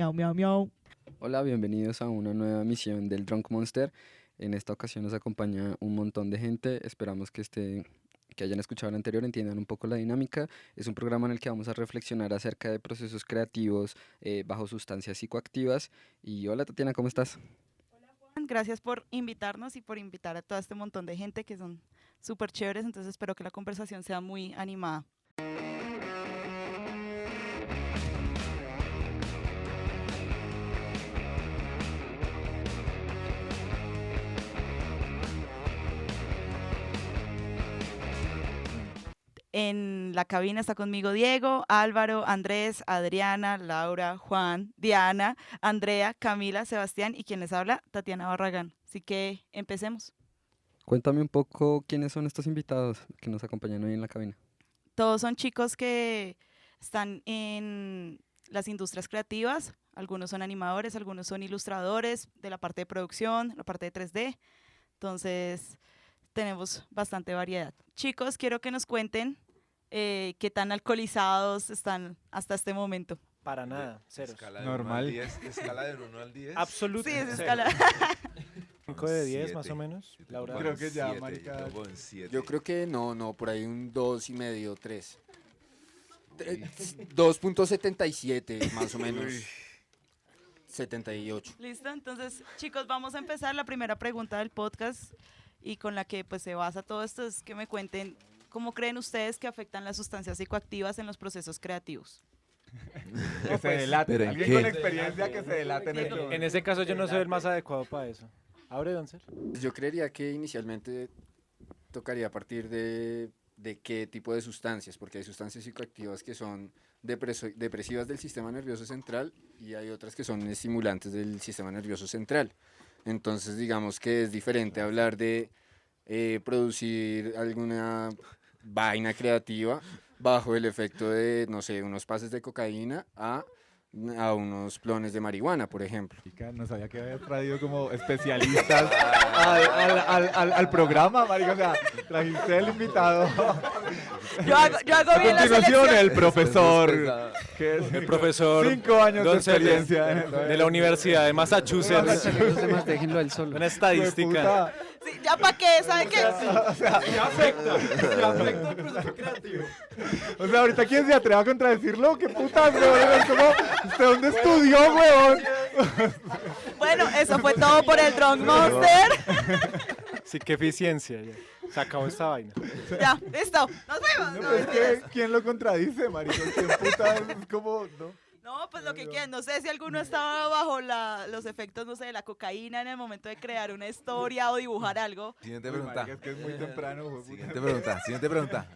Miau, miau, miau. Hola, bienvenidos a una nueva emisión del Drunk Monster. En esta ocasión nos acompaña un montón de gente. Esperamos que hayan escuchado el anterior, entiendan un poco la dinámica. Es un programa en el que vamos a reflexionar acerca de procesos creativos bajo sustancias psicoactivas. Y hola Tatiana, ¿cómo estás? Gracias por invitarnos y por invitar a todo este montón de gente que son súper chéveres, entonces espero que la conversación sea muy animada. En la cabina está conmigo Diego, Álvaro, Andrés, Adriana, Laura, Juan, Diana, Andrea, Camila, Sebastián y quien les habla, Tatiana Barragán. Así que empecemos. Cuéntame un poco quiénes son estos invitados que nos acompañan hoy en la cabina. Todos son chicos que están en las industrias creativas, algunos son animadores, algunos son ilustradores de la parte de producción, la parte de 3D, entonces tenemos bastante variedad. Chicos, quiero que nos cuenten qué tan alcoholizados están hasta este momento. Para nada, cero. Escala de Normal. 1 al 10, escala del 1 al 10. Absoluto. Sí, es cero. escala. 5 de 10 Siete. más o menos. Yo te Laura. pongo Creo un que ya, 7, marica. yo te pongo un 7. Yo creo que no, por ahí un 2,5, 3. 2.77 más o menos. 78. Listo, entonces chicos, vamos a empezar la primera pregunta del podcast y con la que pues se basa todo esto es que me cuenten cómo creen ustedes que afectan las sustancias psicoactivas en los procesos creativos. Que se delate. ¿pero en Alguien qué? con experiencia que se delate en esto. En ese caso yo no soy el más adecuado para eso. Abre, Doncel. Yo creería que inicialmente tocaría a partir de qué tipo de sustancias, porque hay sustancias psicoactivas que son depresivas del sistema nervioso central y hay otras que son estimulantes del sistema nervioso central. Entonces digamos que es diferente hablar de producir alguna vaina creativa bajo el efecto de, no sé, unos pases de cocaína a unos clones de marihuana, por ejemplo. Marica, no sabía que había traído como especialistas al programa, marica. O sea, trajiste el invitado. Yo hago A bien la continuación, selección. el profesor. Que es El profesor 5 años de Doncel experiencia. de la Universidad de Massachusetts. Los demás, déjenlo a él solo. Una estadística. Sí, ya para qué, ¿sabe qué? O sea, ahorita quién se atreva a contradecirlo, qué putas, weón. Es como, ¿usted dónde estudió, weón? Bueno, eso fue todo por el Drunk Monster. Sí, qué eficiencia. Ya. Se acabó esta vaina. Ya, listo, nos vemos. No, No, pues, mentiras. ¿quién lo contradice, marica? ¿Quién putas? Es como, no. No, pues lo que quieran. No sé si alguno estaba bajo los efectos, no sé, de la cocaína en el momento de crear una historia o dibujar algo. Siguiente Uy, pregunta. marica, es que es muy temprano, weón. Siguiente pregunta. Siguiente pregunta.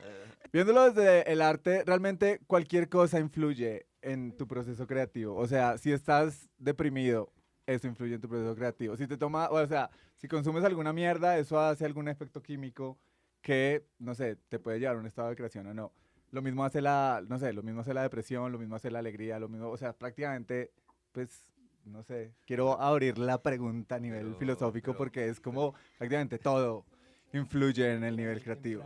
Viéndolo desde el arte, realmente cualquier cosa influye en tu proceso creativo. O sea, si estás deprimido, eso influye en tu proceso creativo. Si te toma, o sea, si consumes alguna mierda, eso hace algún efecto químico que, no sé, te puede llevar a un estado de creación o no. Lo mismo hace no sé, lo mismo hace la depresión, lo mismo hace la alegría, lo mismo, o sea, prácticamente, pues, no sé, quiero abrir la pregunta a nivel filosófico porque es como prácticamente todo influye en el nivel creativo.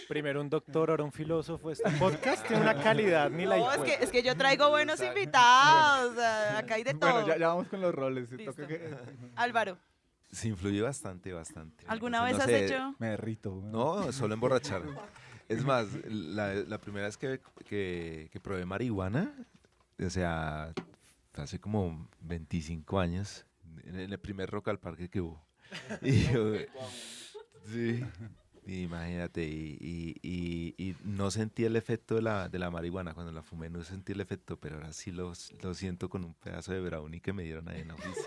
Primero un doctor, ahora un filósofo. Este podcast tiene una calidad ni la No, hijuela. es que yo traigo buenos invitados. O sea, acá hay de todo. Bueno, ya vamos con los roles. ¿Sí? Listo. Toca que... Álvaro, Se influye bastante, bastante. ¿alguna No vez has sé, hecho? Me derrito. weón. No, solo emborrachar. Es más, la primera vez que probé marihuana, o sea, hace como 25 años, en el primer Rock al Parque que hubo. Y yo, sí, imagínate, y no sentí el efecto de la marihuana. Cuando la fumé no sentí el efecto, pero ahora sí lo siento con un pedazo de brownie que me dieron ahí en la oficina.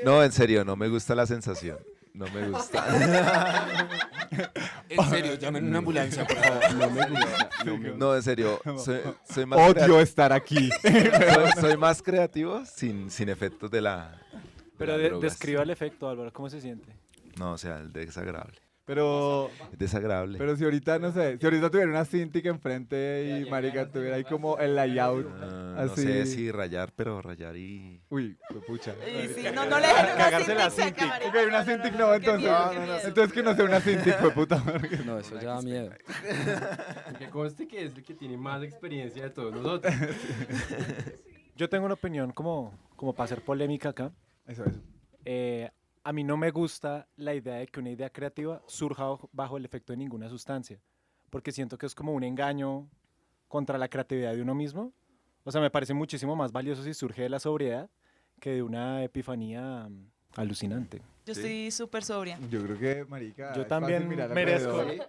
No, en serio, no me gusta la sensación. No me gusta. En serio, llamen una ambulancia, por favor. No me gusta. No, en serio, soy más Odio estar aquí. soy más creativo sin efectos de Pero las drogas. describa el efecto, Álvaro. ¿Cómo se siente? No, o sea, el desagradable. Pero Es desagradable. si ahorita, no sé, si ahorita tuviera una Cintiq enfrente y marica tuviera ahí como el layout. no Así. sé si rayar, pero rayar y... Uy, pucha. Sí, no le dejen una Cagarse la Cintiq seca, marica. Ok, una Cintiq no, qué entonces. miedo, No, qué no, no. miedo. Entonces que no sea una Cintiq, fue puta. No, eso ya da miedo. Que conste que es el que tiene más experiencia de todos nosotros. Yo tengo una opinión como para hacer polémica acá. Eso. A mí no me gusta la idea de que una idea creativa surja bajo el efecto de ninguna sustancia, porque siento que es como un engaño contra la creatividad de uno mismo. O sea, me parece muchísimo más valioso si surge de la sobriedad que de una epifanía alucinante. Yo estoy súper sobria. Yo creo que, marica, Yo es también fácil mirar merezco. alrededor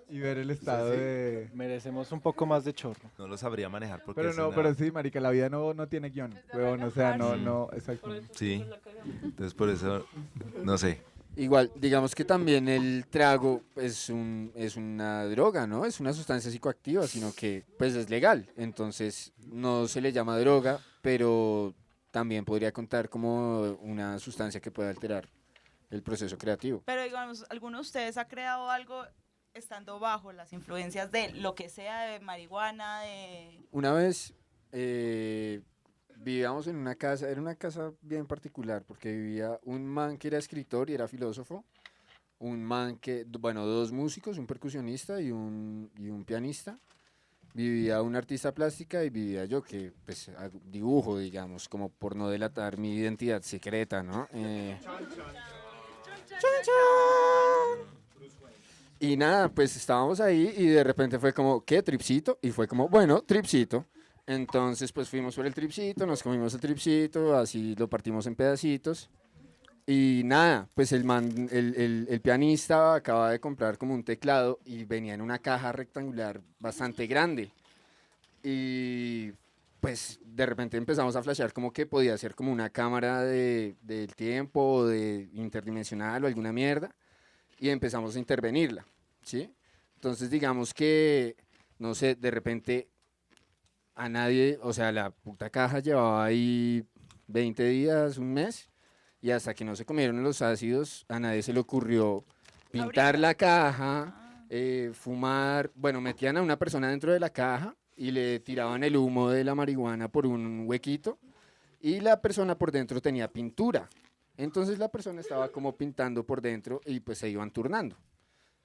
y ver el estado de... Merecemos un poco más de chorro. No lo sabría manejar porque Pero es no, una- pero sí, marica, la vida no tiene guión, weón, o sea, no, exacto. Sí, entonces por eso, no sé. Igual, digamos que también el trago es una droga, ¿no? Es una sustancia psicoactiva, sino que pues es legal. Entonces no se le llama droga, pero también podría contar como una sustancia que puede alterar el proceso creativo. Pero digamos, ¿alguno de ustedes ha creado algo estando bajo las influencias de lo que sea, de marihuana, de... Una vez vivíamos en una casa, era una casa bien particular, porque vivía un man que era escritor y era filósofo, un man que, bueno, dos músicos, un percusionista y un pianista, vivía una artista plástica y vivía yo, que pues dibujo, digamos, como por no delatar mi identidad secreta, ¿no? Y nada, pues estábamos ahí y de repente fue como, ¿qué? ¿Tripsito? Y fue como, bueno, tripsito. Entonces, pues fuimos por el tripsito, nos comimos el tripsito, así lo partimos en pedacitos. Y nada, pues el pianista acaba de comprar como un teclado y venía en una caja rectangular bastante grande. Y pues de repente empezamos a flashear como que podía ser como una cámara del tiempo o de interdimensional o alguna mierda. Y empezamos a intervenirla, ¿sí? Entonces digamos que, no sé, de repente a nadie, o sea, la puta caja llevaba ahí 20 días, un mes, y hasta que no se comieron los ácidos, a nadie se le ocurrió pintar la caja, fumar, bueno, metían a una persona dentro de la caja y le tiraban el humo de la marihuana por un huequito, y la persona por dentro tenía pintura. Entonces la persona estaba como pintando por dentro y pues se iban turnando,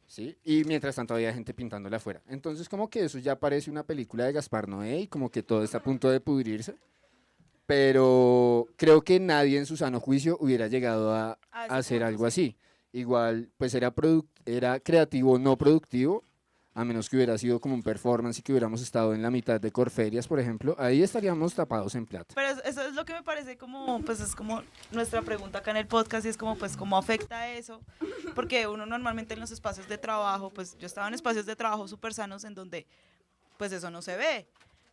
¿sí? Y mientras tanto había gente pintándola afuera. Entonces como que eso ya parece una película de Gaspar Noé y como que todo está a punto de pudrirse. Pero creo que nadie en su sano juicio hubiera llegado a hacer algo así. Igual pues era creativo, no productivo, a menos que hubiera sido como un performance y que hubiéramos estado en la mitad de Corferias, por ejemplo, ahí estaríamos tapados en plata. Pero eso es lo que me parece como, pues es como nuestra pregunta acá en el podcast y es como, pues, ¿cómo afecta eso? Porque uno normalmente en los espacios de trabajo, pues yo estaba en espacios de trabajo súper sanos en donde, pues eso no se ve.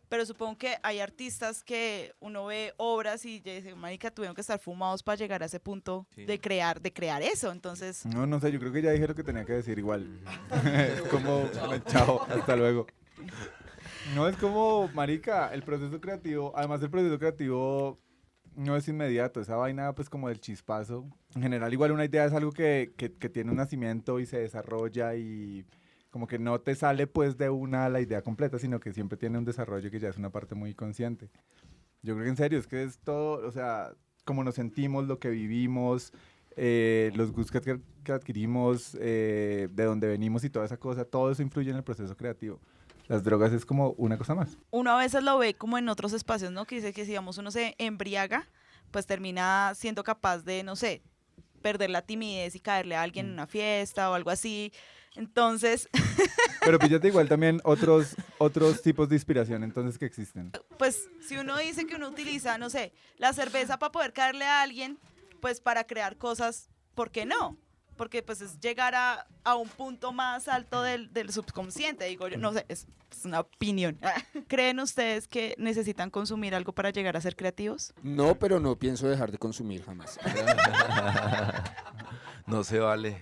Pero supongo que hay artistas que uno ve obras y dice, marica, tuvieron que estar fumados para llegar a ese punto Sí. de crear eso. Entonces, No sé, yo creo que ya dije lo que tenía que decir igual. Es como, chao, hasta luego. No, es como, marica, el proceso creativo, además el proceso creativo no es inmediato, esa vaina pues como del chispazo. En general igual una idea es algo que tiene un nacimiento y se desarrolla y como que no te sale pues de una la idea completa, sino que siempre tiene un desarrollo que ya es una parte muy consciente. Yo creo que en serio, es que es todo, o sea, cómo nos sentimos, lo que vivimos, los gustos que adquirimos, de dónde venimos y toda esa cosa, todo eso influye en el proceso creativo. Las drogas es como una cosa más. uno a veces lo ve como en otros espacios, ¿no? Que dice que si digamos uno se embriaga, pues termina siendo capaz de, no sé, perder la timidez y caerle a alguien en una fiesta o algo así. Entonces, Pero píllate igual también otros tipos de inspiración entonces que existen. pues si uno dice que uno utiliza, no sé, la cerveza para poder caerle a alguien, pues para crear cosas, ¿por qué no? Porque pues es llegar a un punto más alto del subconsciente, digo yo, no sé, es una opinión. ¿Creen ustedes que necesitan consumir algo para llegar a ser creativos? No, pero no pienso dejar de consumir jamás. No se vale.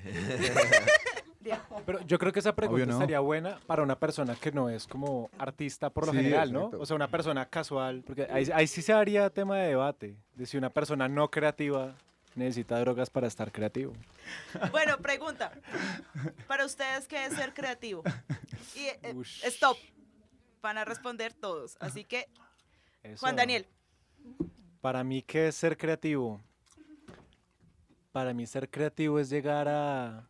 Pero yo creo que esa pregunta Obvio no. estaría buena para una persona que no es como artista por lo Sí, general, ¿no? exacto. O sea, una persona casual, porque ahí sí se haría tema de debate, de si una persona no creativa necesita drogas para estar creativo. Bueno, pregunta. Para ustedes, ¿qué es ser creativo? Y Ush. stop. Van a responder todos. Así que Juan Eso. Daniel. Para mí, ¿qué es ser creativo? Para mí ser creativo es llegar a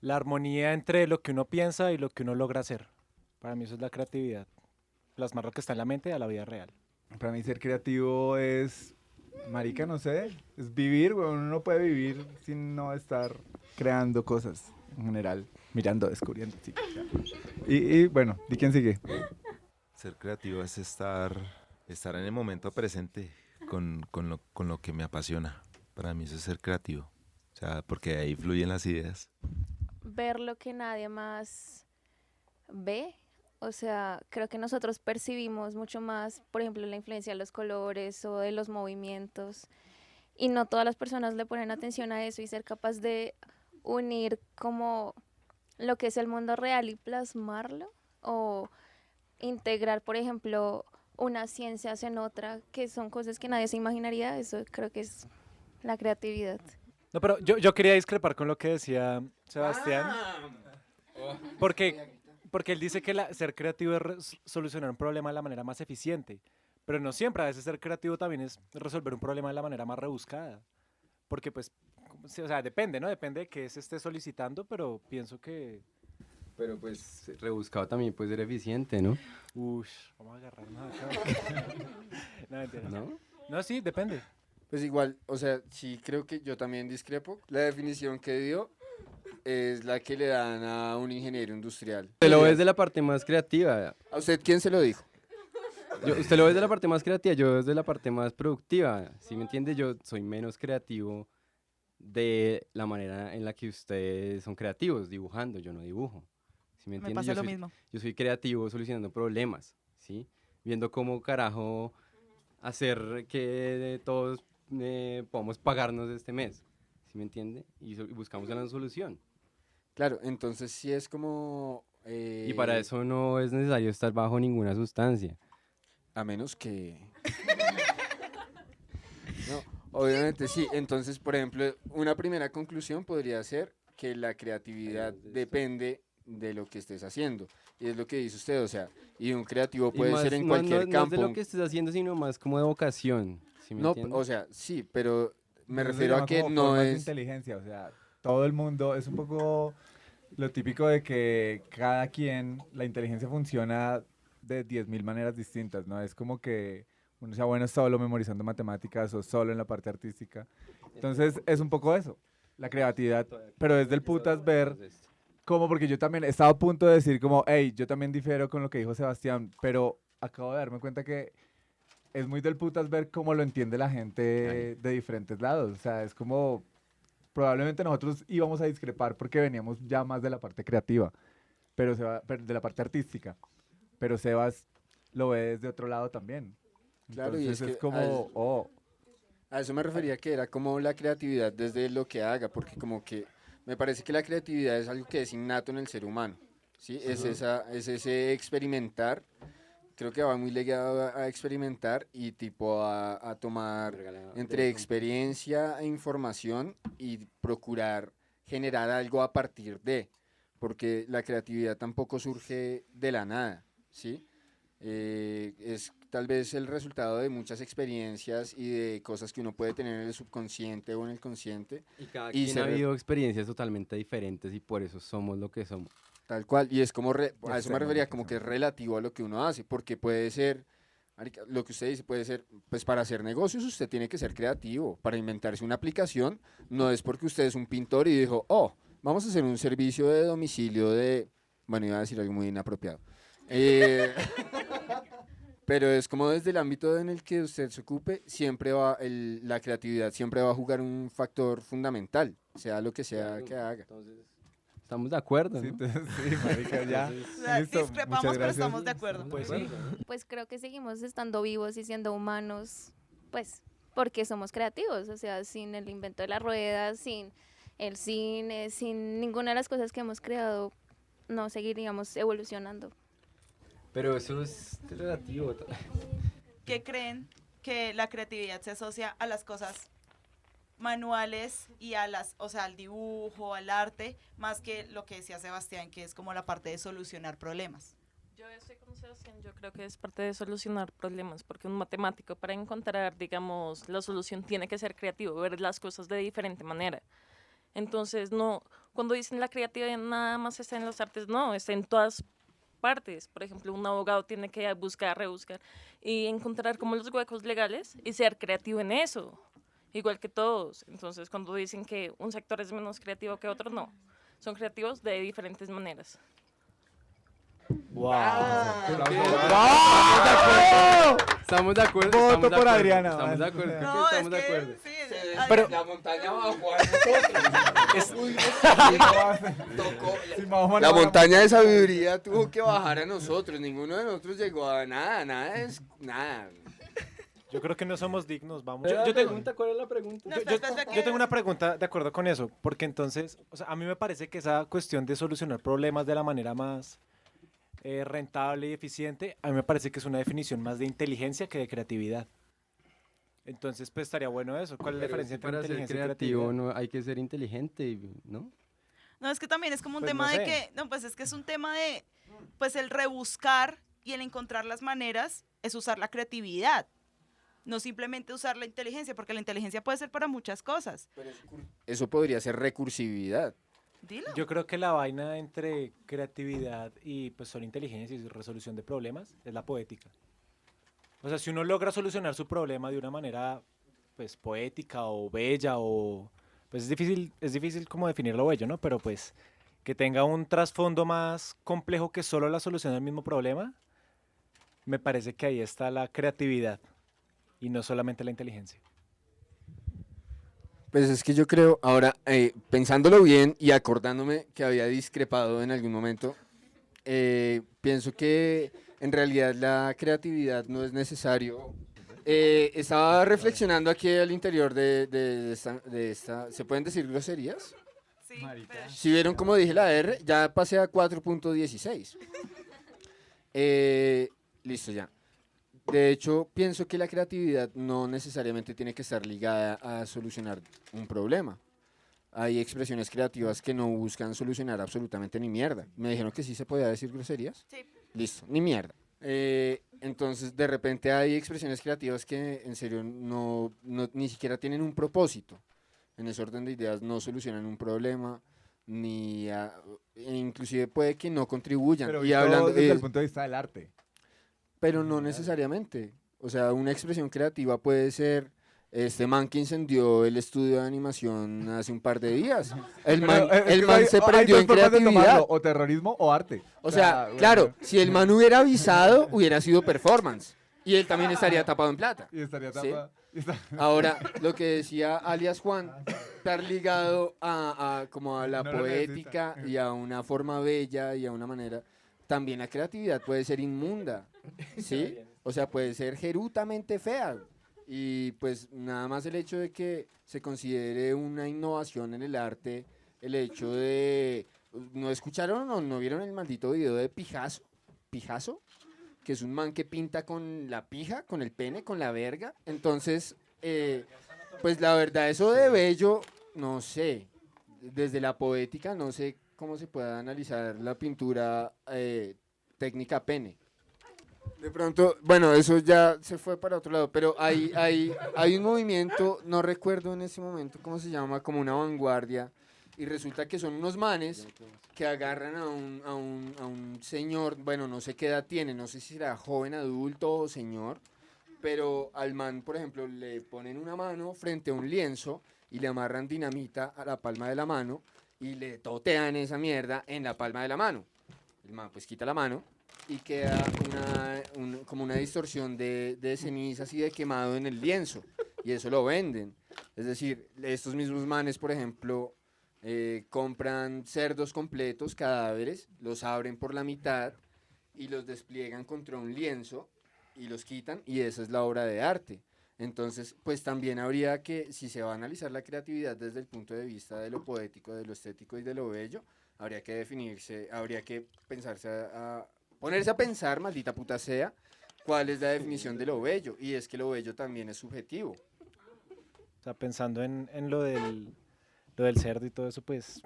la armonía entre lo que uno piensa y lo que uno logra hacer. Para mí eso es la creatividad. Plasmar lo que está en la mente a la vida real. Para mí ser creativo es, marica, no sé, es vivir, güey. Uno no puede vivir sin no estar creando cosas en general, mirando, descubriendo, sí. Y bueno, ¿y quién sigue? Ser creativo es estar en el momento presente con lo que me apasiona. Para mí eso es ser creativo. O sea, porque ahí fluyen las ideas. Ver lo que nadie más ve. O sea, creo que nosotros percibimos mucho más, por ejemplo, la influencia de los colores o de los movimientos. Y no todas las personas le ponen atención a eso y ser capaz de unir como lo que es el mundo real y plasmarlo. O integrar, por ejemplo, unas ciencias en otra, que son cosas que nadie se imaginaría. Eso creo que es la creatividad. No, pero yo quería discrepar con lo que decía Sebastián. Porque él dice que ser creativo es solucionar un problema de la manera más eficiente. Pero no siempre, a veces ser creativo también es resolver un problema de la manera más rebuscada. Porque pues, sí, o sea, depende, ¿no? Depende de qué se esté solicitando, pero pienso que... Pero pues rebuscado también puede ser eficiente, ¿no? Uy, vamos a agarrarnos acá. No, mentira. ¿No? No, sí, depende. Pues igual, o sea, sí creo que yo también discrepo. La definición que dio es la que le dan a un ingeniero industrial. Usted lo ve desde la parte más creativa. ¿A usted quién se lo dijo? Usted lo ve desde la parte más creativa, yo desde la parte más productiva. ¿Sí me entiende? Yo soy menos creativo de la manera en la que ustedes son creativos, dibujando. Yo no dibujo. ¿Sí me Me entiende? pasa Yo lo soy, mismo. yo soy creativo solucionando problemas, ¿sí? Viendo cómo carajo hacer que todos podamos pagarnos este mes. ¿Sí me entiende? Y buscamos una solución. Claro, entonces sí es como... Y para eso no es necesario estar bajo ninguna sustancia. A menos que... No, obviamente sí. Entonces, por ejemplo, una primera conclusión podría ser que la creatividad depende de lo que estés haciendo. Y es lo que dice usted, o sea, y un creativo Y puede más- ser en no- cualquier no es campo. de lo que estés haciendo, sino más como de vocación. ¿Sí me No, entiende? o sea, sí, pero me Eso se refiero a llama que como no formas de es... inteligencia, o sea, todo el mundo es un poco lo típico de que cada quien, la inteligencia funciona de 10.000 maneras distintas, ¿no? Es como que uno sea bueno solo memorizando matemáticas o solo en la parte artística. Entonces es un poco eso, la creatividad, pero desde el putas ver cómo, porque yo también he estado a punto de decir como, hey, yo también difiero con lo que dijo Sebastián, pero acabo de darme cuenta que es muy del putas ver cómo lo entiende la gente de diferentes lados. O sea, es como, probablemente nosotros íbamos a discrepar porque veníamos ya más de la parte creativa, pero de la parte artística. Pero Sebas lo ve desde otro lado también. Claro, y Entonces es es que como, oh, a eso me refería que era como la creatividad desde lo que haga, porque como que me parece que la creatividad es algo que es innato en el ser humano, ¿sí? Es ese experimentar, creo que va muy ligado a experimentar y tipo a tomar entre experiencia e información y procurar generar algo a partir de, porque la creatividad tampoco surge de la nada, ¿sí? Es tal vez el resultado de muchas experiencias y de cosas que uno puede tener en el subconsciente o en el consciente, Y cada y quien se ha re- vivido experiencias totalmente diferentes y por eso somos lo que somos. tal cual, y es como, a eso me somos refería, lo que como que es somos. relativo a lo que uno hace, porque puede ser, marica, lo que usted dice puede ser, pues para hacer negocios usted tiene que ser creativo, para inventarse una aplicación, no es porque usted es un pintor y dijo, oh, vamos a hacer un servicio de domicilio de, bueno, iba a decir algo muy inapropiado. Pero es como desde el ámbito en el que usted se ocupe, siempre la creatividad siempre va a jugar un factor fundamental, sea lo que sea que haga. Entonces, estamos de acuerdo, sí, ¿no? entonces, sí, marica, ya. O sea, Listo, discrepamos, muchas pero gracias. estamos de acuerdo. Pues sí. Pues creo que seguimos estando vivos y siendo humanos, pues porque somos creativos, o sea, sin el invento de la rueda, sin el cine, sin ninguna de las cosas que hemos creado, no seguiríamos evolucionando. Pero eso es relativo. ¿Qué creen que la creatividad se asocia a las cosas manuales y a o sea, al dibujo, al arte, más que lo que decía Sebastián, que es como la parte de solucionar problemas? Yo estoy con Sebastián, yo creo que es parte de solucionar problemas, porque un matemático para encontrar, digamos, la solución tiene que ser creativo, ver las cosas de diferente manera. Entonces, no, cuando dicen la creatividad nada más está en las artes, no, está en todas partes. Por ejemplo, un abogado tiene que buscar, rebuscar y encontrar como los huecos legales y ser creativo en eso, igual que todos. Entonces, cuando dicen que un sector es menos creativo que otro, no, son creativos de diferentes maneras. Estamos de acuerdo. Voto estamos de por acuerdo, Adriana, Estamos de man. acuerdo. creo que No, estamos de acuerdo. sí, Pero- La montaña bajó a nosotros. Si Mahoma La no va a montaña de sabiduría tuvo que bajar a nosotros. Ninguno de nosotros llegó a nada, nada es nada. Yo creo que no somos dignos, vamos. Yo, Yo tengo, ¿cuál es la pregunta? No, espera, yo tengo una pregunta de acuerdo con eso, porque entonces, o sea, a mí me parece que esa cuestión de solucionar problemas de la manera más rentable y eficiente, a mí me parece que es una definición más de inteligencia que de creatividad. Entonces, pues estaría bueno eso. ¿Cuál es la Pero diferencia si entre para ser inteligencia y creativo creatividad? no hay que ser inteligente, ¿no? No, es que también es como un Pues tema no de sé. que, no, pues es que es un tema de, pues el rebuscar y el encontrar las maneras es usar la creatividad, no simplemente usar la inteligencia, porque la inteligencia puede ser para muchas cosas. Eso podría ser recursividad. Dilo. Yo creo que la vaina entre creatividad y pues solo inteligencia y resolución de problemas es la poética. O sea, si uno logra solucionar su problema de una manera pues poética o bella o pues es difícil como definir lo bello, ¿no? Pero pues que tenga un trasfondo más complejo que solo la solución del mismo problema, me parece que ahí está la creatividad y no solamente la inteligencia. Pues es que yo creo, ahora, pensándolo bien y acordándome que había discrepado en algún momento, pienso que en realidad la creatividad no es necesario. Estaba reflexionando aquí al interior de esta, ¿se pueden decir groserías? Sí, pero- Si vieron como dije la R, ya pasé a 4.16. Listo ya. De hecho, pienso que la creatividad no necesariamente tiene que estar ligada a solucionar un problema. Hay expresiones creativas que no buscan solucionar absolutamente ni mierda. Me dijeron que sí se podía decir groserías. Sí. Listo, ni mierda. Entonces, de repente hay expresiones creativas que en serio ni siquiera tienen un propósito. En ese orden de ideas no solucionan un problema, e inclusive puede que no contribuyan. Pero y visto hablando, desde el punto de vista del arte. pero no necesariamente. O sea, una expresión creativa puede ser este man que incendió el estudio de animación hace un par de días. El man, Pero, es el que man hay- se hay prendió dos en formas de creatividad. tomarlo, o terrorismo o arte. O sea, bueno, claro, si el man hubiera avisado, hubiera sido performance. Y él también estaría tapado en plata. Y estaría Sí. tapa. y está- Ahora, lo que decía alias Juan, estar ligado como a la No lo poética necesita. y a una forma bella y a una manera, también la creatividad puede ser inmunda, ¿sí? O sea, puede ser gerutamente fea. Y pues nada más el hecho de que se considere una innovación en el arte, el hecho de... ¿No escucharon o no vieron el maldito video de Picasso? ¿Picasso? Que es un man que pinta con la pija, con el pene, con la verga. Entonces, pues la verdad, eso de bello, no sé. Desde la poética, no sé cómo se puede analizar la pintura técnica pene. De pronto, bueno, eso ya se fue para otro lado, pero hay un movimiento, no recuerdo en ese momento cómo se llama, como una vanguardia, y resulta que son unos manes que agarran a un señor, bueno, no sé qué edad tiene, no sé si será joven, adulto o señor, pero al man, por ejemplo, le ponen una mano frente a un lienzo y le amarran dinamita a la palma de la mano y le totean esa mierda en la palma de la mano. El man pues quita la mano y queda como una distorsión de cenizas y de quemado en el lienzo y eso lo venden. Es decir, estos mismos manes, por ejemplo, compran cerdos completos, cadáveres, los abren por la mitad y los despliegan contra un lienzo y los quitan y esa es la obra de arte. Entonces, pues también habría que, si se va a analizar la creatividad desde el punto de vista de lo poético, de lo estético y de lo bello, habría que definirse, habría que ponerse a pensar, maldita puta sea, cuál es la definición de lo bello. Y es que lo bello también es subjetivo. O sea, pensando en lo del cerdo y todo eso, pues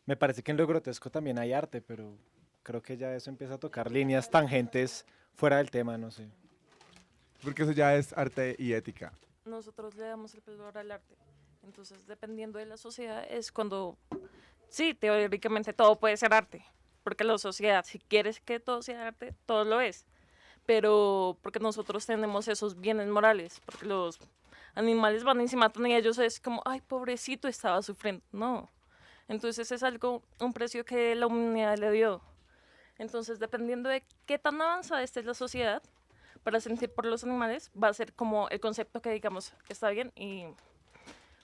me parece que en lo grotesco también hay arte, pero creo que ya eso empieza a tocar líneas tangentes fuera del tema, no sé. Porque eso ya es arte y ética. Nosotros le damos el valor al arte. Entonces, dependiendo de la sociedad, es cuando, sí, teóricamente todo puede ser arte. Porque la sociedad, si quieres que todo sea arte, todo lo es. Pero porque nosotros tenemos esos bienes morales, porque los animales van y se matan y ellos es como, ay, pobrecito, estaba sufriendo. No. Entonces es algo, un precio que la humanidad le dio. Entonces, dependiendo de qué tan avanzada esté la sociedad para sentir por los animales, va a ser como el concepto que digamos está bien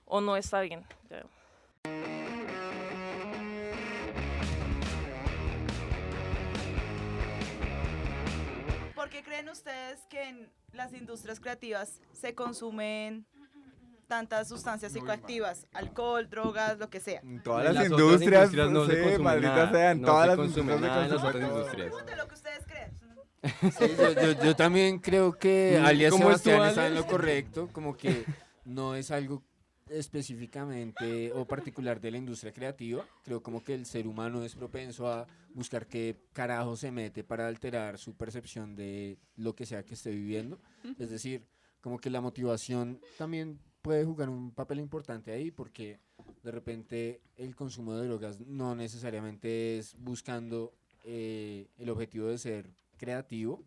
o no está bien. Ya. ¿Por qué creen ustedes que en las industrias creativas se consumen tantas sustancias psicoactivas? Alcohol, drogas, lo que sea. En todas En las las otras industrias, no se sí, consume maldita nada, sea, en no todas se las consume industrias nada en se las consume otras todo. industrias. Pregunten lo que ustedes creen. Sí, yo también creo que alias ¿Cómo es tú, Sebastián está en alias? lo correcto, como que no es algo específicamente o particular de la industria creativa. Creo como que el ser humano es propenso a buscar qué carajo se mete para alterar su percepción de lo que sea que esté viviendo. Es decir, como que la motivación también puede jugar un papel importante ahí, porque de repente el consumo de drogas no necesariamente es buscando el objetivo de ser creativo,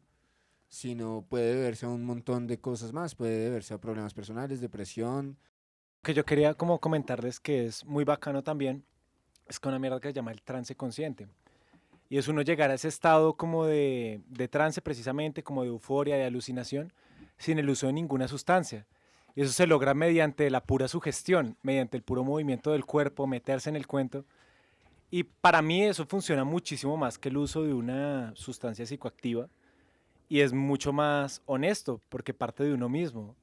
sino puede deberse a un montón de cosas más, puede deberse a problemas personales, depresión. Que yo quería como comentarles que es muy bacano también, es que una mierda que se llama el trance consciente. Y es uno llegar a ese estado como de trance precisamente, como de euforia, de alucinación, sin el uso de ninguna sustancia. Y eso se logra mediante la pura sugestión, mediante el puro movimiento del cuerpo, meterse en el cuento. Y para mí eso funciona muchísimo más que el uso de una sustancia psicoactiva. Y es mucho más honesto, porque parte de uno mismo.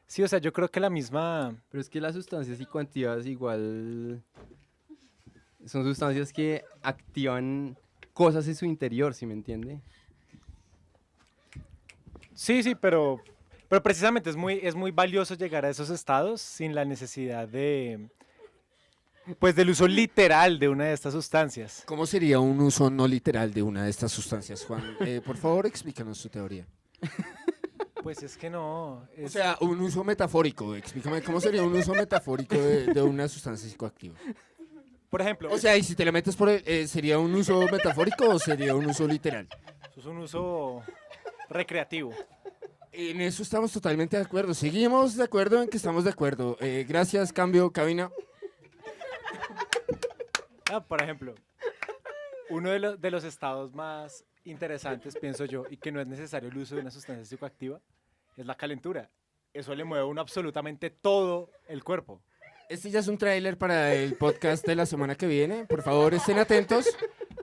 Sí, o sea, yo creo que la misma... Pero es que las sustancias psicoactivas igual son sustancias que activan cosas en su interior, ¿sí me entiende? Sí, pero precisamente es muy valioso llegar a esos estados sin la necesidad de, pues, del uso literal de una de estas sustancias. ¿Cómo sería un uso no literal de una de estas sustancias, Juan? Por favor, explícanos tu teoría. Pues es que no. O es- sea, un uso metafórico. Explícame, ¿cómo sería un uso metafórico de una sustancia psicoactiva? por ejemplo, O sea, y si te la metes por ¿sería un uso metafórico o sería un uso literal? eso es un uso recreativo. En eso estamos totalmente de acuerdo. Seguimos de acuerdo en que estamos de acuerdo. Gracias, cambio, cabina. Por ejemplo, uno de los estados más interesantes, pienso yo, y que no es necesario el uso de una sustancia psicoactiva, es la calentura. Eso le mueve a uno absolutamente todo el cuerpo. Este ya es un tráiler para el podcast de la semana que viene. Por favor, estén atentos.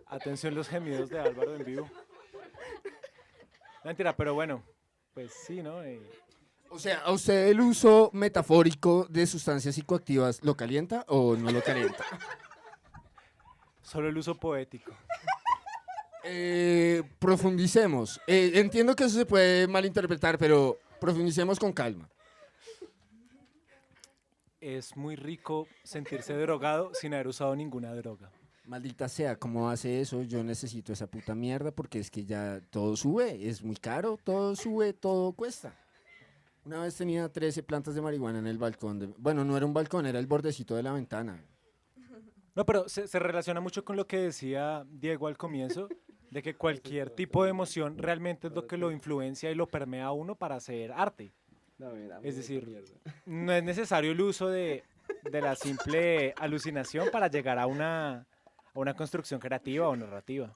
Atención los gemidos de Álvaro en vivo. Mentira, pero bueno, pues sí, ¿no? O sea, ¿a usted el uso metafórico de sustancias psicoactivas lo calienta o no lo calienta? Solo el uso poético. Profundicemos. Entiendo que eso se puede malinterpretar, pero profundicemos con calma. Es muy rico sentirse drogado sin haber usado ninguna droga. Maldita sea, ¿cómo hace eso? Yo necesito esa puta mierda porque es que ya todo sube, es muy caro, todo sube, todo cuesta. Una vez tenía 13 plantas de marihuana en el balcón. Bueno, no era un balcón, era el bordecito de la ventana. No, pero se relaciona mucho con lo que decía Diego al comienzo, de que cualquier tipo de emoción realmente es lo que lo influencia y lo permea a uno para hacer arte. Es decir, no es necesario el uso de la simple alucinación para llegar a una construcción creativa o narrativa.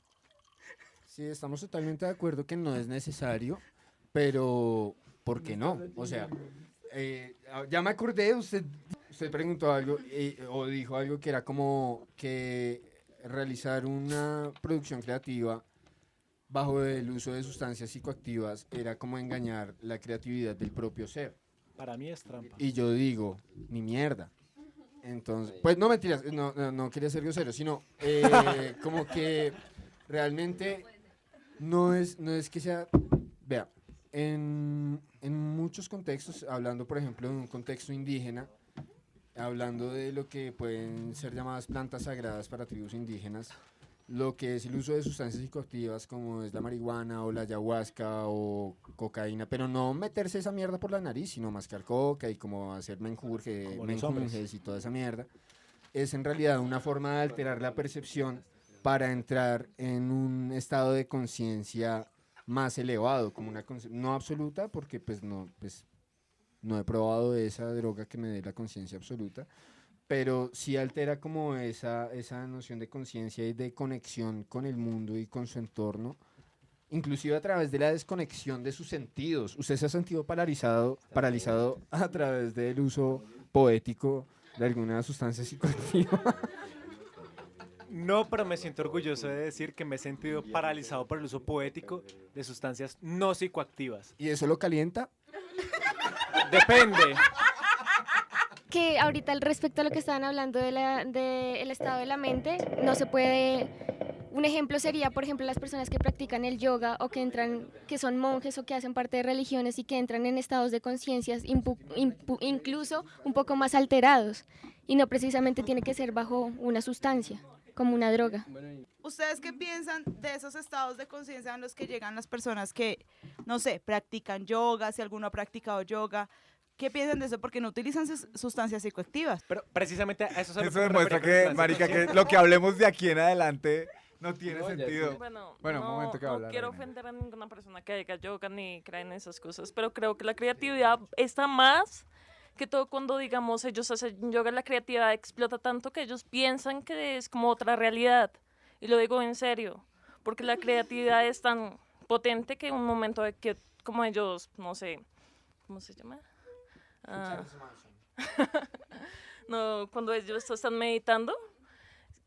Sí, estamos totalmente de acuerdo que no es necesario, pero ¿por qué no? O sea, ya me acordé, usted preguntó algo o dijo algo que era como que realizar una producción creativa bajo el uso de sustancias psicoactivas era como engañar la creatividad del propio ser. Para mí es trampa. Y yo digo, ni mierda. Entonces, pues no mentiras, no quería ser grosero, sino como que realmente no es que sea, vea, en muchos contextos, hablando por ejemplo de un contexto indígena, hablando de lo que pueden ser llamadas plantas sagradas para tribus indígenas, lo que es el uso de sustancias psicoactivas como es la marihuana o la ayahuasca o cocaína, pero no meterse esa mierda por la nariz, sino mascar coca y como hacer Como los hombres. menjurjes y toda esa mierda, es en realidad una forma de alterar la percepción para entrar en un estado de conciencia más elevado, como una no absoluta, porque pues no he probado esa droga que me dé la conciencia absoluta, pero sí altera como esa noción de conciencia y de conexión con el mundo y con su entorno, inclusive a través de la desconexión de sus sentidos. ¿Usted se ha sentido paralizado a través del uso poético de alguna sustancia psicoactiva? No, pero me siento orgulloso de decir que me he sentido paralizado por el uso poético de sustancias no psicoactivas. ¿Y eso lo calienta? Depende. Que ahorita al respecto a lo que estaban hablando del estado de la mente, no se puede. Un ejemplo sería, por ejemplo, las personas que practican el yoga o que son monjes o que hacen parte de religiones y que entran en estados de conciencias incluso un poco más alterados. Y no precisamente tiene que ser bajo una sustancia, como una droga. ¿Ustedes qué piensan de esos estados de conciencia en los que llegan las personas que, no sé, practican yoga, si alguno ha practicado yoga? ¿Qué piensan de eso? Porque no utilizan sustancias psicoactivas. Pero precisamente a eso es a lo Eso me demuestra refería que, con marica, sustancias que lo que hablemos de aquí en adelante no tiene No, ya sentido. sí. Bueno, Bueno, un no, momento que no hablar, quiero Reina. ofender a ninguna persona que haga yoga ni crea en esas cosas, pero creo que la creatividad está más que todo cuando, digamos, ellos hacen yoga, la creatividad explota tanto que ellos piensan que es como otra realidad. Y lo digo en serio, porque la creatividad es tan potente que un momento de que, como ellos, no sé, ¿cómo se llama? No, cuando ellos están meditando,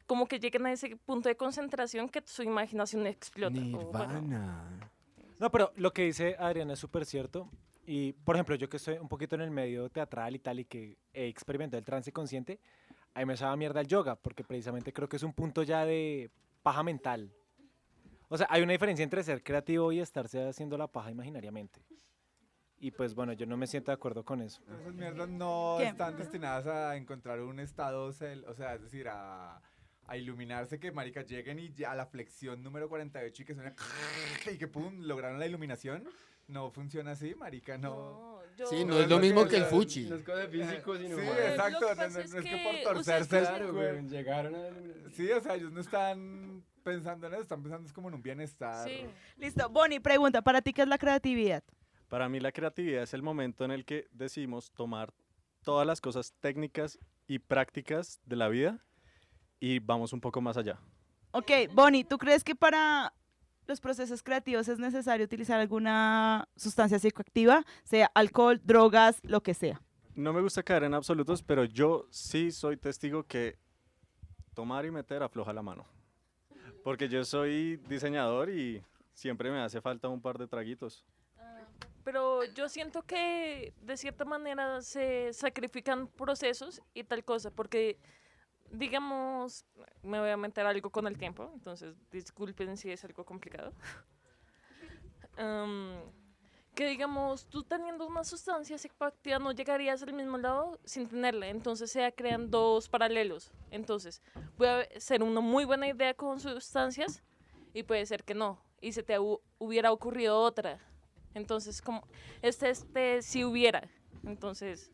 como que llegan a ese punto de concentración que su imaginación explota. o bueno, No, pero lo que dice Adriana es súper cierto. Y, por ejemplo, yo que estoy un poquito en el medio teatral y tal, y que he experimentado el trance consciente, a mí me sabe mierda el yoga, porque precisamente creo que es un punto ya de paja mental. O sea, hay una diferencia entre ser creativo y estarse haciendo la paja imaginariamente. Y pues bueno, yo no me siento de acuerdo con eso. Esas mierdas no ¿Qué? están destinadas a encontrar un estado, o sea, es decir, a iluminarse, que marica lleguen y ya a la flexión número 48 y que suene y que pum, lograron la iluminación. No funciona así, marica, no. Sí, no No es es lo lo mismo que- que el fuchi. No es cosa de físico, sino Sí, más. exacto, Lo que no, pasa no es es que que por ustedes torcerse el Claro, cuerpo. güey, llegaron a la iluminación. Sí, o sea, ellos no están pensando en eso, están pensando es como en un bienestar. sí. Listo, Bonnie, pregunta, ¿para ti qué es la creatividad? Para mí la creatividad es el momento en el que decidimos tomar todas las cosas técnicas y prácticas de la vida y vamos un poco más allá. Ok, Bonnie, ¿tú crees que para los procesos creativos es necesario utilizar alguna sustancia psicoactiva, sea alcohol, drogas, lo que sea? No me gusta caer en absolutos, pero yo sí soy testigo que tomar y meter afloja la mano. Porque yo soy diseñador y siempre me hace falta un par de traguitos. Pero yo siento que de cierta manera se sacrifican procesos y tal cosa, porque digamos, me voy a meter algo con el tiempo, entonces disculpen si es algo complicado. Que digamos, tú teniendo una sustancia psicoactiva no llegarías al mismo lado sin tenerla, entonces se crean dos paralelos. Entonces, puede ser una muy buena idea con sustancias y puede ser que no, y se te hubiera ocurrido otra. Entonces, como si hubiera. Entonces,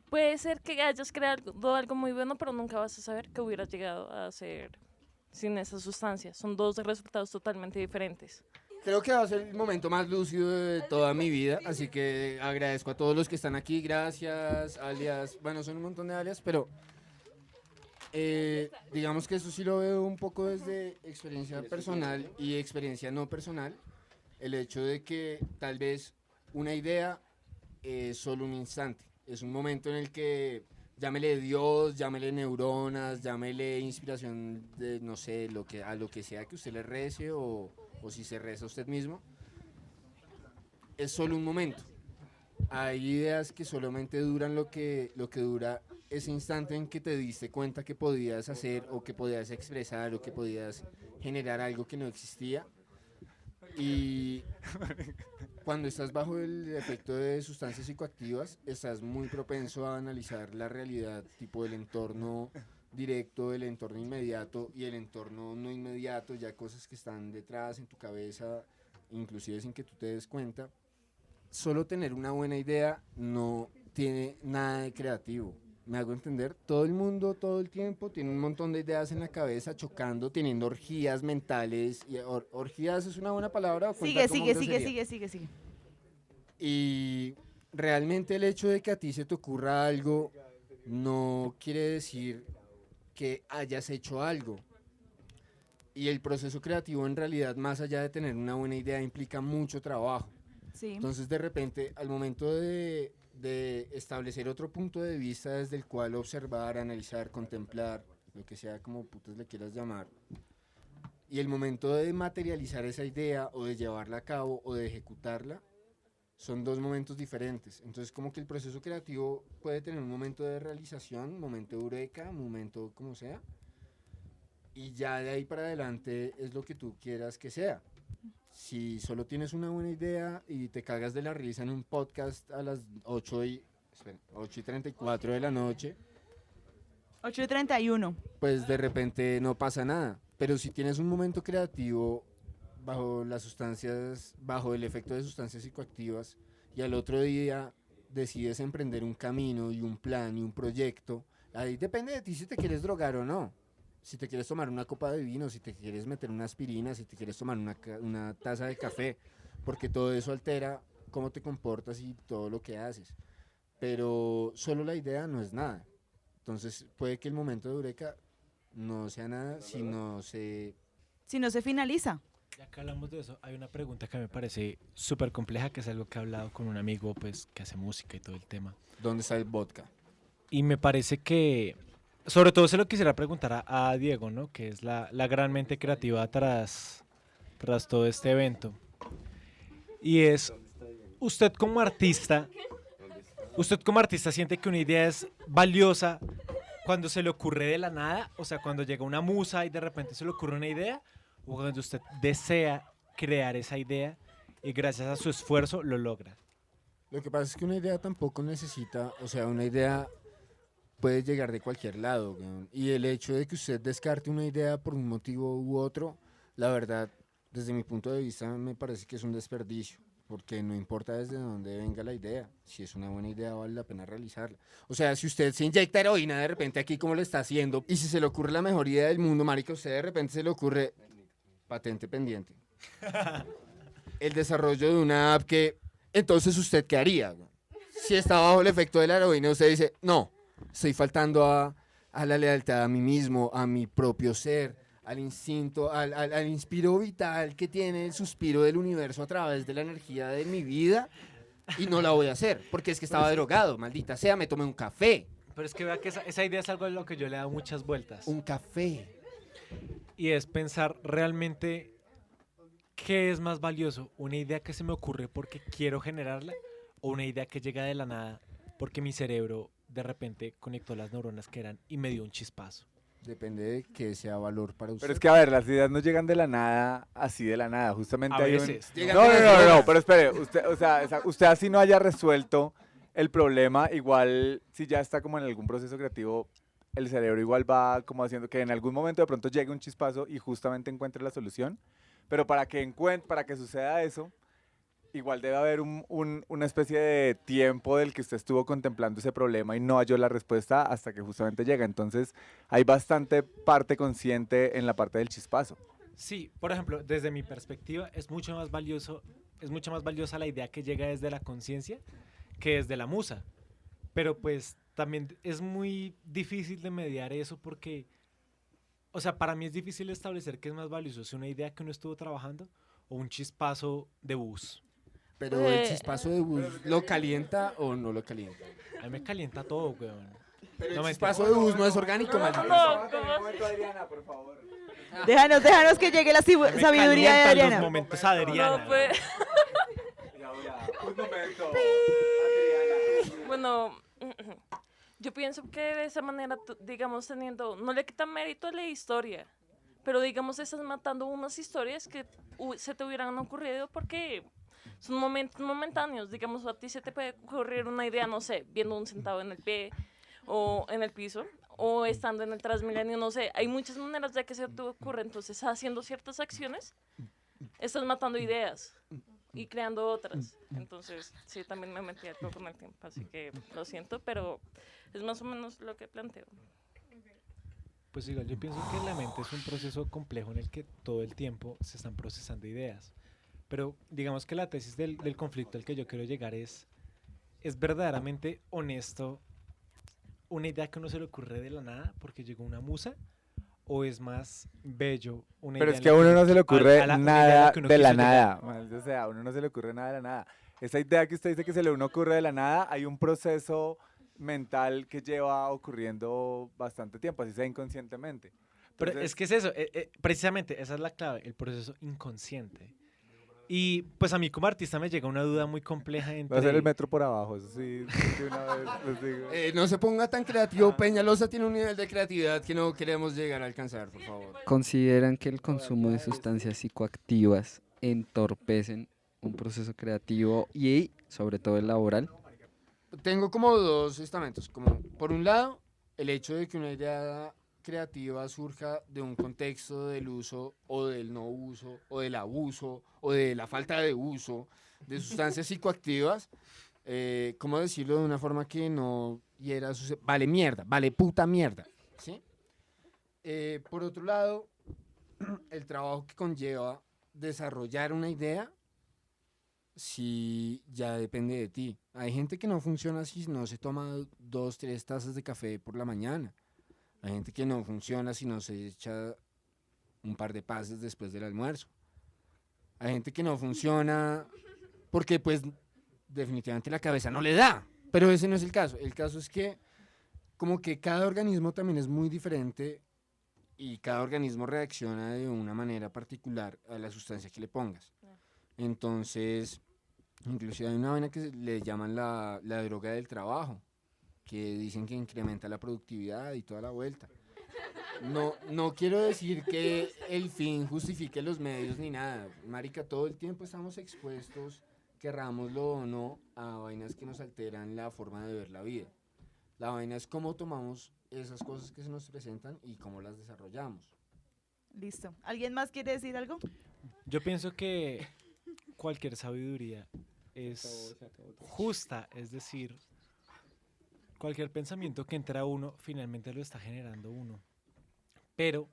puede ser que hayas creado algo muy bueno, pero nunca vas a saber que hubieras llegado a hacer sin esa sustancia. Son dos resultados totalmente diferentes. Creo que va a ser el momento más lúcido de toda mi vida, así que agradezco a todos los que están aquí, gracias, alias, bueno, son un montón de alias, pero digamos que eso sí lo veo un poco desde experiencia personal y experiencia no personal, el hecho de que tal vez una idea es solo un instante, es un momento en el que llámele Dios, llámele neuronas, llámele inspiración de, no sé, a lo que sea que usted le rece o si se reza usted mismo, es solo un momento. Hay ideas que solamente duran lo que dura ese instante en que te diste cuenta que podías hacer o que podías expresar o que podías generar algo que no existía. Y cuando estás bajo el efecto de sustancias psicoactivas, estás muy propenso a analizar la realidad, tipo el entorno directo, el entorno inmediato y el entorno no inmediato, ya cosas que están detrás en tu cabeza, inclusive sin que tú te des cuenta. Solo tener una buena idea no tiene nada de creativo. ¿Me hago entender? Todo el mundo, todo el tiempo, tiene un montón de ideas en la cabeza, chocando, teniendo orgías mentales. Y ¿orgías es una buena palabra? ¿O cuenta como grosería? Sigue. Y realmente el hecho de que a ti se te ocurra algo no quiere decir que hayas hecho algo. Y el proceso creativo en realidad, más allá de tener una buena idea, implica mucho trabajo. Sí. Entonces, de repente, al momento de establecer otro punto de vista desde el cual observar, analizar, contemplar, lo que sea como putas le quieras llamar, y el momento de materializar esa idea o de llevarla a cabo o de ejecutarla, son dos momentos diferentes. Entonces, como que el proceso creativo puede tener un momento de realización, un momento de eureka, un momento como sea, y ya de ahí para adelante es lo que tú quieras que sea. Si solo tienes una buena idea y te cagas de la risa en un podcast a las 8:34 de la noche, 8:31. pues de repente no pasa nada. Pero si tienes un momento creativo bajo el efecto de sustancias psicoactivas, y al otro día decides emprender un camino y un plan y un proyecto, ahí depende de ti si te quieres drogar o no. Si te quieres tomar una copa de vino, si te quieres meter una aspirina, si te quieres tomar una taza de café, porque todo eso altera cómo te comportas y todo lo que haces. Pero solo la idea no es nada. Entonces puede que el momento de eureka no sea nada si no se finaliza. Ya que hablamos de eso, hay una pregunta que me parece súper compleja, que es algo que he hablado con un amigo pues, que hace música y todo el tema. ¿Dónde está el vodka? Y me parece que, sobre todo se lo quisiera preguntar a Diego, ¿no? Que es la gran mente creativa tras todo este evento. Y es, usted como artista siente que una idea es valiosa cuando se le ocurre de la nada, o sea, cuando llega una musa y de repente se le ocurre una idea, o cuando usted desea crear esa idea y gracias a su esfuerzo lo logra. Lo que pasa es que una idea tampoco necesita, o sea, una idea puede llegar de cualquier lado, weón. Y el hecho de que usted descarte una idea por un motivo u otro, la verdad, desde mi punto de vista, me parece que es un desperdicio, porque no importa desde dónde venga la idea, si es una buena idea vale la pena realizarla. O sea, si usted se inyecta heroína de repente aquí como lo está haciendo, y si se le ocurre la mejor idea del mundo, marica, a usted de repente se le ocurre patente pendiente. El desarrollo de una app que, entonces usted qué haría, weón? Si está bajo el efecto de la heroína, usted dice, no, estoy faltando a la lealtad a mí mismo, a mi propio ser, al instinto, al inspiro vital que tiene el suspiro del universo a través de la energía de mi vida, y no la voy a hacer, porque es que estaba drogado, maldita sea, me tomé un café. Pero es que vea que esa idea es algo a lo que yo le he dado muchas vueltas. Un café. Y es pensar realmente qué es más valioso, una idea que se me ocurre porque quiero generarla o una idea que llega de la nada porque mi cerebro de repente conectó las neuronas que eran y me dio un chispazo. Depende de que sea valor para usted. Pero es que, a ver, las ideas no llegan de la nada, así de la nada. Justamente A hay veces. No, pero espere. Usted así no haya resuelto el problema, igual si ya está como en algún proceso creativo, el cerebro igual va como haciendo que en algún momento de pronto llegue un chispazo y justamente encuentre la solución. Pero para que suceda eso, igual debe haber una especie de tiempo del que usted estuvo contemplando ese problema y no halló la respuesta hasta que justamente llega. Entonces, hay bastante parte consciente en la parte del chispazo. Sí, por ejemplo, desde mi perspectiva es mucho más valiosa la idea que llega desde la conciencia que desde la musa. Pero pues también es muy difícil de mediar eso porque, o sea, para mí es difícil establecer qué es más valioso, si una idea que uno estuvo trabajando o un chispazo de bus. Pero el chispazo de bus, ¿lo calienta o no lo calienta? A mí me calienta todo, weón. Pero el chispazo de bus no es orgánico, maldito. Adriana, por favor. Déjanos que llegue la sabiduría de Adriana. Los momentos Adriana. No, pues. Un momento. Bueno, yo pienso que de esa manera, digamos, no le quita mérito a la historia, pero digamos, estás matando unas historias que se te hubieran ocurrido porque son momentos momentáneos. Digamos, a ti se te puede ocurrir una idea, no sé, viendo un centavo en el pie o en el piso, o estando en el Transmilenio, no sé, hay muchas maneras de que se te ocurre, entonces haciendo ciertas acciones, estás matando ideas y creando otras, entonces sí, también me metí algo con el tiempo, así que lo siento, pero es más o menos lo que planteo. Pues igual, yo pienso que la mente es un proceso complejo en el que todo el tiempo se están procesando ideas. Pero digamos que la tesis del conflicto al que yo quiero llegar ¿es verdaderamente honesto una idea que a uno se le ocurre de la nada porque llegó una musa? ¿O es más bello una Pero idea es en que la a uno no uno- se le ocurre una idea a nada que uno de la quiso llegar? nada. O sea, a uno no se le ocurre nada de la nada. Esa idea que usted dice que se le uno ocurre de la nada, hay un proceso mental que lleva ocurriendo bastante tiempo, así sea inconscientemente. Pero Entonces, es que es eso, precisamente esa es la clave, el proceso inconsciente. Y pues a mí como artista me llega una duda muy compleja va a ser el entre... metro por abajo, eso sí, de una vez les digo. No se ponga tan creativo, Peñalosa tiene un nivel de creatividad que no queremos llegar a alcanzar, por favor. ¿Consideran que el consumo de sustancias psicoactivas entorpecen un proceso creativo y sobre todo el laboral? Tengo como dos estamentos, como por un lado, el hecho de que una idea creativa surja de un contexto del uso o del no uso o del abuso o de la falta de uso de sustancias psicoactivas, ¿cómo decirlo de una forma que no hiera vale mierda, vale puta mierda, ¿sí? Por otro lado, el trabajo que conlleva desarrollar una idea sí ya depende de ti. Hay gente que no funciona si no se toma 2, 3 tazas de café por la mañana. Hay gente que no funciona si no se echa un par de pases después del almuerzo. Hay gente que no funciona porque pues definitivamente la cabeza no le da. Pero ese no es el caso. El caso es que como que cada organismo también es muy diferente y cada organismo reacciona de una manera particular a la sustancia que le pongas. Entonces, inclusive hay una vaina que le llaman la droga del trabajo, que dicen que incrementa la productividad y toda la vuelta. No quiero decir que el fin justifique los medios ni nada. Marica, todo el tiempo estamos expuestos, querrámoslo o no, a vainas que nos alteran la forma de ver la vida. La vaina es cómo tomamos esas cosas que se nos presentan y cómo las desarrollamos. Listo. ¿Alguien más quiere decir algo? Yo pienso que cualquier sabiduría es justa, es decir, cualquier pensamiento que entra a uno, finalmente lo está generando uno. Pero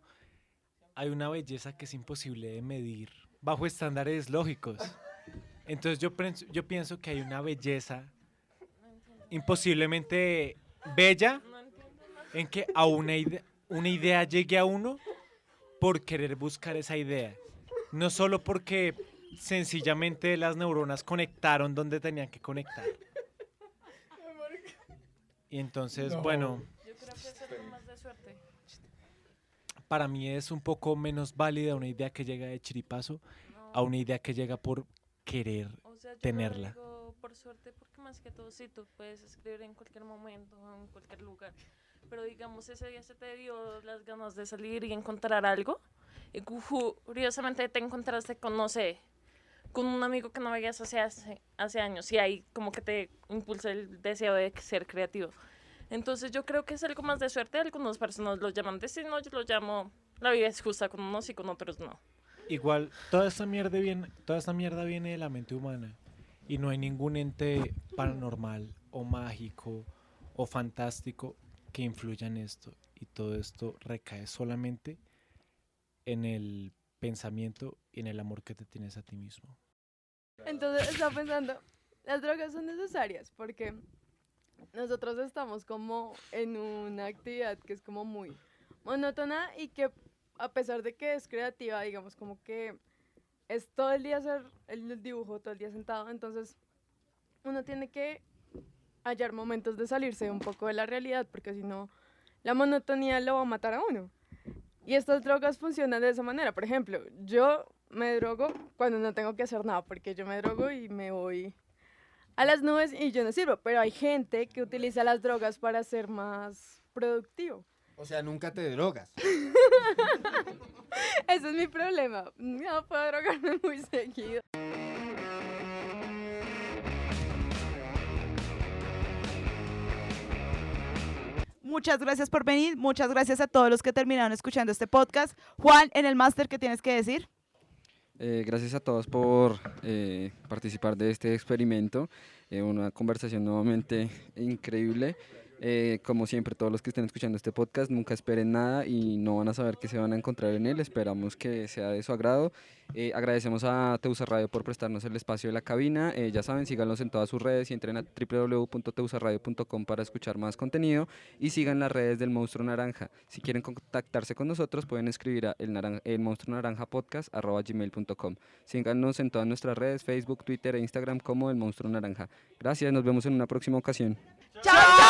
hay una belleza que es imposible de medir bajo estándares lógicos. Entonces yo pienso que hay una belleza imposiblemente bella en que a una idea llegue a uno por querer buscar esa idea. No solo porque sencillamente las neuronas conectaron donde tenían que conectar. Y entonces, bueno, Yo creo que es algo más de suerte. para mí es un poco menos válida una idea que llega de chiripazo a una idea que llega por querer O sea, yo tenerla. lo digo por suerte porque más que todo sí, tú puedes escribir en cualquier momento, en cualquier lugar. Pero digamos, ese día se te dio las ganas de salir y encontrar algo. Y curiosamente te encontraste con, no sé, con un amigo que no veías hace años. Y ahí como que te impulsa el deseo de ser creativo. Entonces yo creo que es algo más de suerte. Algunas personas lo llaman destino, yo lo llamo la vida es justa con unos y con otros no. Igual, toda esta mierda viene de la mente humana. Y no hay ningún ente paranormal o mágico o fantástico que influya en esto. Y todo esto recae solamente en el pensamiento y en el amor que te tienes a ti mismo. Entonces estaba pensando, las drogas son necesarias porque nosotros estamos como en una actividad que es como muy monótona y que a pesar de que es creativa, digamos como que es todo el día hacer el dibujo, todo el día sentado, entonces uno tiene que hallar momentos de salirse un poco de la realidad porque si no la monotonía lo va a matar a uno. Y estas drogas funcionan de esa manera. Por ejemplo, yo me drogo cuando no tengo que hacer nada, porque yo me drogo y me voy a las nubes y yo no sirvo. Pero hay gente que utiliza las drogas para ser más productivo. O sea, nunca te drogas. Ese es mi problema. No puedo drogarme muy seguido. Muchas gracias por venir, muchas gracias a todos los que terminaron escuchando este podcast. Juan, en el máster, ¿qué tienes que decir? Gracias a todos por participar de este experimento, una conversación nuevamente increíble. Como siempre, todos los que estén escuchando este podcast nunca esperen nada y no van a saber qué se van a encontrar en él. Esperamos que sea de su agrado. Agradecemos a Teusa Radio por prestarnos el espacio de la cabina. Ya saben, síganos en todas sus redes y entren a www.teusaradio.com para escuchar más contenido y sigan las redes del Monstruo Naranja. Si quieren contactarse con nosotros pueden escribir a elmonstruonaranja@gmail.com. Síganos en todas nuestras redes, Facebook, Twitter e Instagram como El Monstruo Naranja. Gracias, nos vemos en una próxima ocasión. ¡Chao!